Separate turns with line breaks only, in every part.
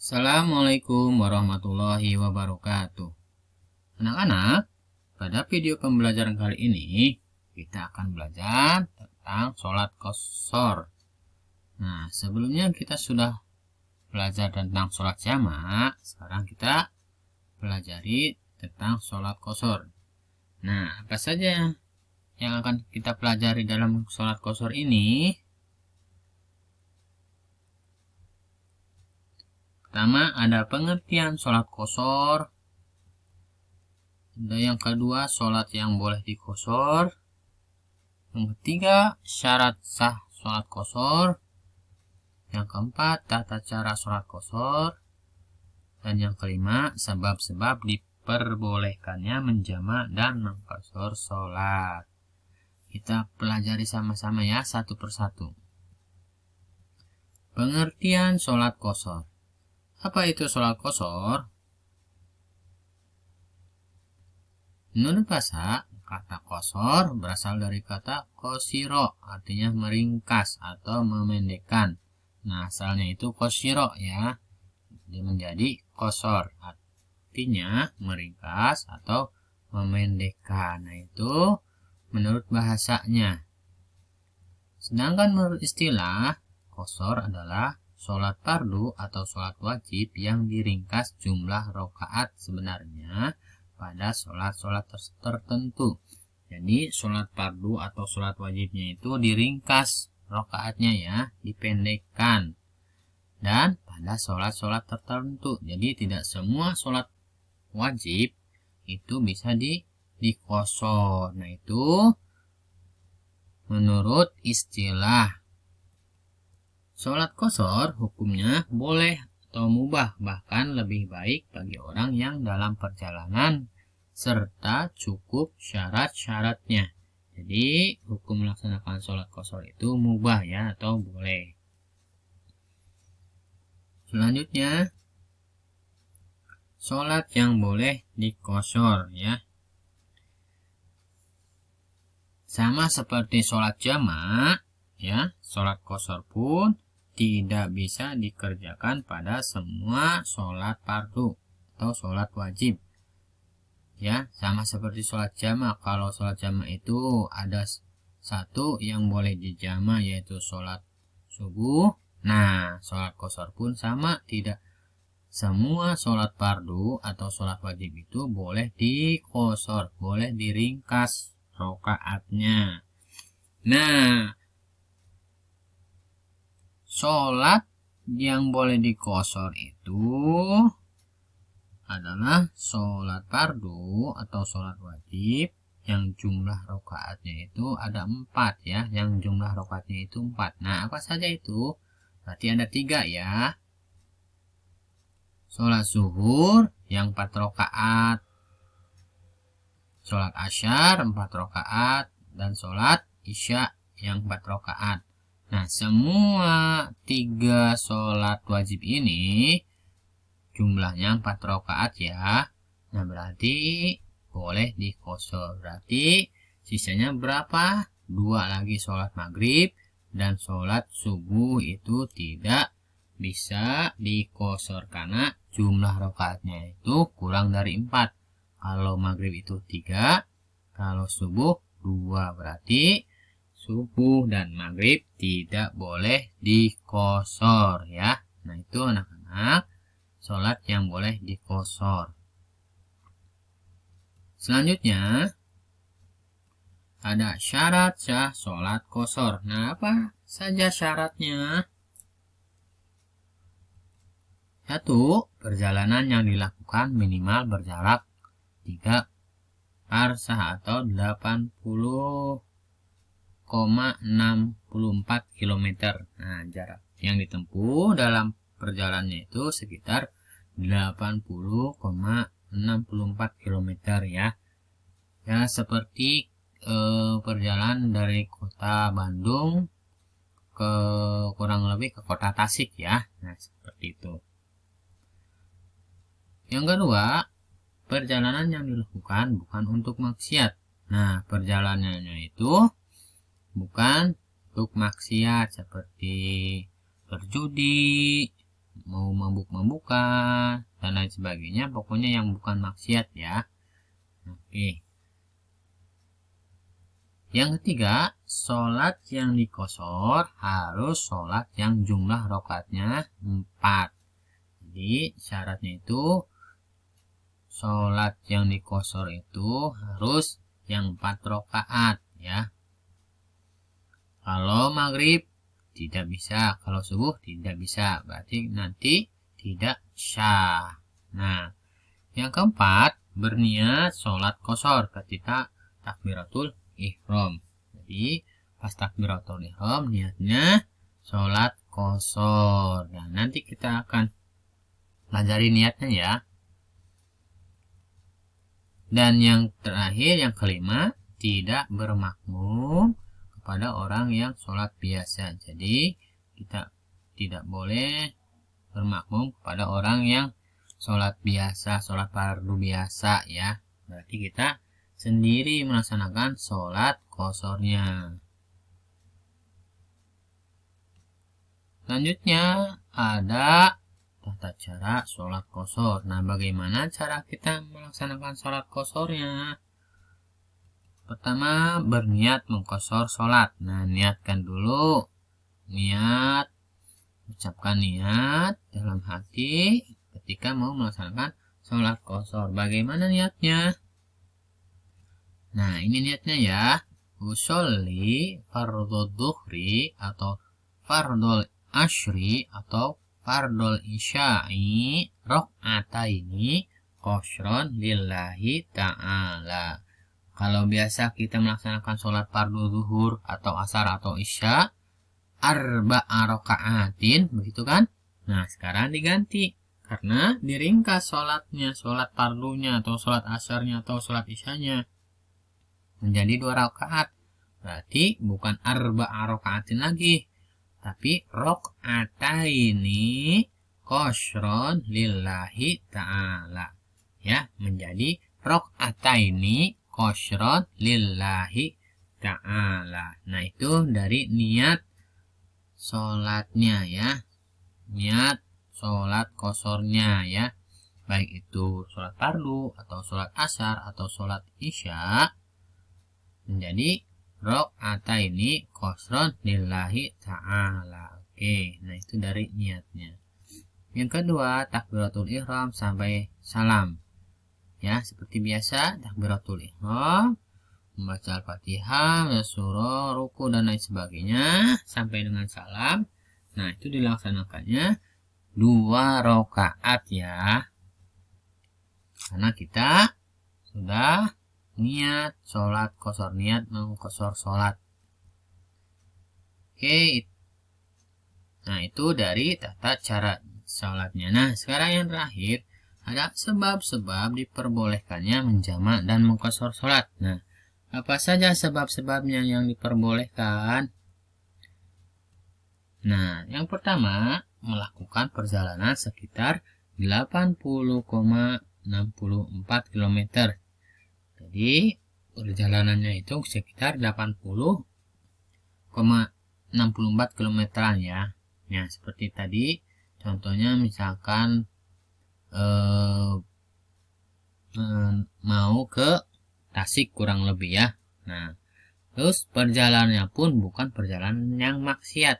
Assalamualaikum warahmatullahi wabarakatuh. Anak-anak, pada video pembelajaran kali ini kita akan belajar tentang sholat qashar. Nah, sebelumnya kita sudah belajar tentang sholat jamak, sekarang kita pelajari tentang sholat qashar. Nah, apa saja yang akan kita pelajari dalam sholat qashar ini? Pertama, ada pengertian sholat qashar. Yang kedua, sholat yang boleh diqashar. Yang ketiga, syarat sah sholat qashar. Yang keempat, tata cara sholat qashar. Dan yang kelima, sebab-sebab diperbolehkannya menjamak dan mengqashar sholat. Kita pelajari sama-sama ya, satu persatu. Pengertian sholat qashar. Apa itu sholat qashar? Menurut bahasa, kata qashar berasal dari kata qashira, artinya meringkas atau memendekkan. Nah, asalnya itu qashira ya. Dia menjadi qashar, artinya meringkas atau memendekkan. Nah, itu menurut bahasanya. Sedangkan menurut istilah, qashar adalah sholat fardu atau sholat wajib yang diringkas jumlah rakaat sebenarnya pada sholat-sholat tertentu. Jadi sholat fardu atau sholat wajibnya itu diringkas rakaatnya ya, dipendekkan. Dan pada sholat-sholat tertentu. Jadi tidak semua sholat wajib itu bisa diqashar. Nah, itu menurut istilah. Sholat qashar hukumnya boleh atau mubah, bahkan lebih baik bagi orang yang dalam perjalanan serta cukup syarat-syaratnya. Jadi hukum melaksanakan sholat qashar itu mubah ya, atau boleh. Selanjutnya, sholat yang boleh diqashar ya. Sama seperti sholat jamak ya, sholat qashar pun tidak bisa dikerjakan pada semua sholat fardu atau sholat wajib. Ya, sama seperti sholat jamak. Kalau sholat jamak itu ada satu yang boleh dijamak, yaitu sholat subuh. Nah, sholat qashar pun sama, tidak semua sholat fardu atau sholat wajib itu boleh diqashar, boleh diringkas rakaatnya. Nah, sholat yang boleh diqashar itu adalah sholat fardu atau sholat wajib yang jumlah rakaatnya itu ada 4 ya, yang jumlah rakaatnya itu 4. Nah, apa saja itu? Berarti ada 3 ya. Sholat zuhur yang 4 rakaat, sholat asyar 4 rakaat, dan sholat isya yang 4 rakaat. Nah, semua 3 sholat wajib ini jumlahnya 4 rakaat ya. Nah, berarti boleh diqashar. Berarti sisanya berapa? 2 lagi sholat maghrib dan sholat subuh itu tidak bisa diqashar karena jumlah rakaatnya itu kurang dari 4. Kalau maghrib itu 3, kalau subuh 2. Berarti subuh dan maghrib tidak boleh diqashar ya. Nah, itu anak-anak sholat yang boleh diqashar. Selanjutnya ada syarat sah sholat qashar. Nah, apa saja syaratnya? 1. Perjalanan yang dilakukan minimal berjarak 3 parsah atau 80,64 km. Nah, jarak yang ditempuh dalam perjalanannya itu sekitar 80,64 km ya. Ya, seperti perjalanan dari kota Bandung ke kurang lebih ke kota Tasik ya. Nah, seperti itu. Yang kedua, perjalanan yang dilakukan bukan untuk maksiat. Nah, perjalanannya itu bukan untuk maksiat seperti berjudi, mau mabuk-mabukan, dan lain sebagainya. Pokoknya yang bukan maksiat ya. Oke. Yang ketiga, sholat yang dikosor harus sholat yang jumlah rakaatnya 4. Jadi syaratnya itu sholat yang dikosor itu harus yang 4 rakaat ya. Kalau maghrib tidak bisa, kalau subuh tidak bisa, berarti nanti tidak syah. Nah, yang keempat, berniat sholat kosor ketika takbiratul ihram. Jadi pas takbiratul ihram niatnya sholat kosor. Nah, nanti kita akan pelajari niatnya ya. Dan yang terakhir, yang kelima, tidak bermakmum kepada orang yang sholat biasa. Jadi kita tidak boleh bermakmum kepada orang yang sholat biasa, sholat fardu biasa ya. Berarti kita sendiri melaksanakan sholat kosornya. Selanjutnya ada tata cara sholat kosor. Nah, bagaimana cara kita melaksanakan sholat kosornya? Pertama, berniat mengkosor sholat. Nah, niatkan dulu. Niat, ucapkan niat dalam hati ketika mau melaksanakan sholat kosor. Bagaimana niatnya? Nah, ini niatnya ya. Usolli fardhu dhuhri atau fardhul ashri atau fardhul isya'i rakaataini qashron lillahi ta'ala. Kalau biasa kita melaksanakan sholat fardu zuhur atau asar atau isya arba'a raka'atin, begitu kan? Nah, sekarang diganti karena diringkas sholatnya, sholat fardunya atau sholat asarnya atau sholat isyanya menjadi 2 rakaat. Berarti bukan arba'a raka'atin lagi, tapi rakaataini qashron lillahi ta'ala. Ya, menjadi rakaataini qashron lillahi ta'ala. Nah, itu dari niat sholatnya ya. Niat sholat kosornya ya. Baik itu sholat fardu atau sholat asar atau sholat isya menjadi rakaataini qashron lillahi ta'ala. Oke, nah itu dari niatnya. Yang kedua, takbiratul ihram sampai salam. Ya, seperti biasa, takbiratul ihram, membaca Al-Fatihah, surah, ruku dan lain sebagainya sampai dengan salam. Nah, itu dilaksanakannya 2 rakaat ya. Karena kita sudah niat sholat kosor, niat mengkosor sholat. Oke. Nah, itu dari tata cara sholatnya. Nah, sekarang yang terakhir ada sebab-sebab diperbolehkannya menjamak dan mengkosor sholat. Nah, apa saja sebab-sebabnya yang diperbolehkan? Nah, yang pertama, melakukan perjalanan sekitar 80,64 km. Jadi, perjalanannya itu sekitar 80,64 km ya. Nah, seperti tadi, contohnya misalkan mau ke Tasik kurang lebih ya. Nah, terus perjalanannya pun bukan perjalanan yang maksiat,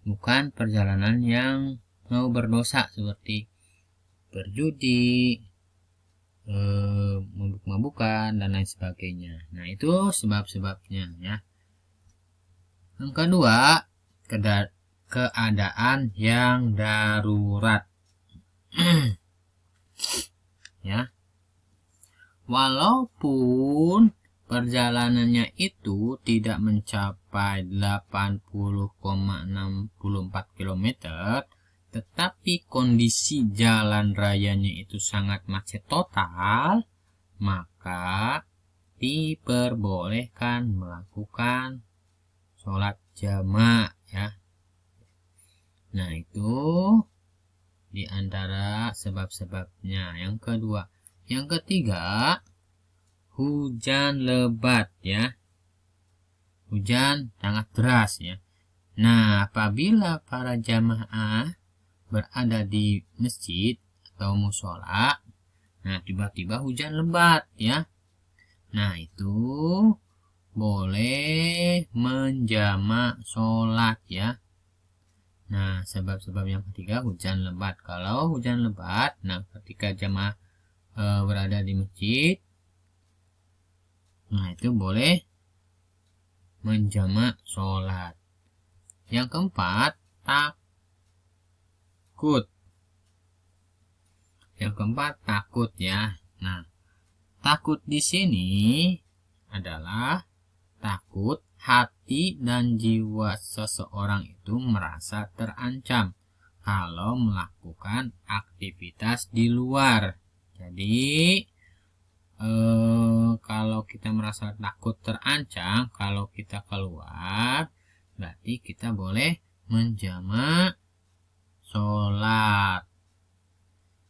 bukan perjalanan yang mau berdosa seperti berjudi, mabuk-mabukan dan lain sebagainya. Nah, itu sebab-sebabnya ya. Yang kedua, keadaan yang darurat. Ya. Walaupun perjalanannya itu tidak mencapai 80,64 km, tetapi kondisi jalan rayanya itu sangat macet total, maka diperbolehkan melakukan sholat jamak ya. Nah, itu di antara sebab-sebabnya. Yang kedua. Yang ketiga, hujan lebat ya. Hujan sangat deras ya. Nah, apabila para jamaah berada di masjid atau musola, nah tiba-tiba hujan lebat ya. Nah itu boleh menjamak sholat ya. Nah sebab-sebab yang ketiga hujan lebat. Kalau hujan lebat, nah ketika jamaah berada di masjid, nah itu boleh menjamak sholat. Yang keempat, takut. Yang keempat, takut ya. Nah, takut di sini adalah takut hati dan jiwa seseorang itu merasa terancam kalau melakukan aktivitas di luar. Jadi, kalau kita merasa takut terancam, kalau kita keluar, berarti kita boleh menjamak sholat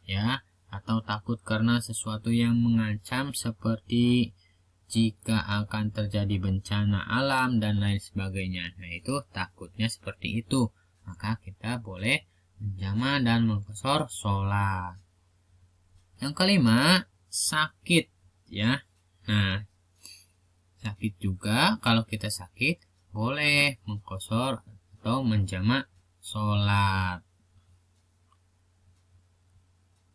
ya, atau takut karena sesuatu yang mengancam seperti jika akan terjadi bencana alam dan lain sebagainya. Nah itu takutnya seperti itu, maka kita boleh menjamak dan mengqashar sholat. Yang kelima, sakit ya. Nah sakit juga, kalau kita sakit boleh mengqashar atau menjamak sholat.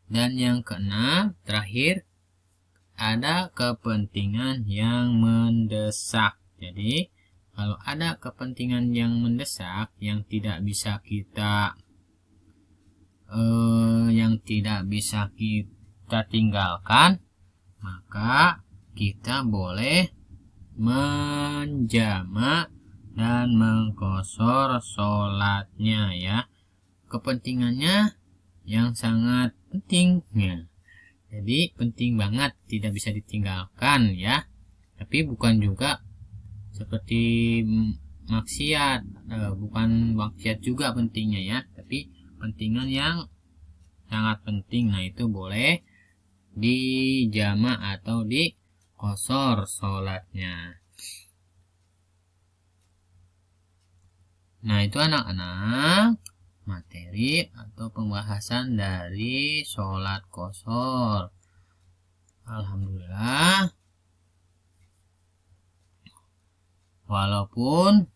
Dan yang keenam, terakhir, ada kepentingan yang mendesak. Jadi kalau ada kepentingan yang mendesak yang tidak bisa kita tinggalkan, maka kita boleh menjamak dan mengqashar sholatnya ya. Kepentingannya yang sangat penting ya. Jadi penting banget, tidak bisa ditinggalkan ya. Tapi bukan juga seperti maksiat, bukan maksiat juga pentingnya ya. Tapi pentingan yang sangat penting. Nah itu boleh dijamak atau diqashar sholatnya. Nah itu anak-anak materi atau pembahasan dari sholat qashar. Alhamdulillah, walaupun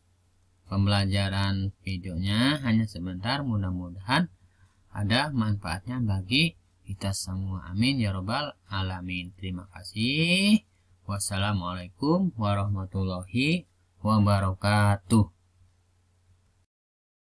pembelajaran videonya hanya sebentar, mudah-mudahan ada manfaatnya bagi kita semua. Amin ya robbal alamin. Terima kasih. Wassalamualaikum warahmatullahi wabarakatuh.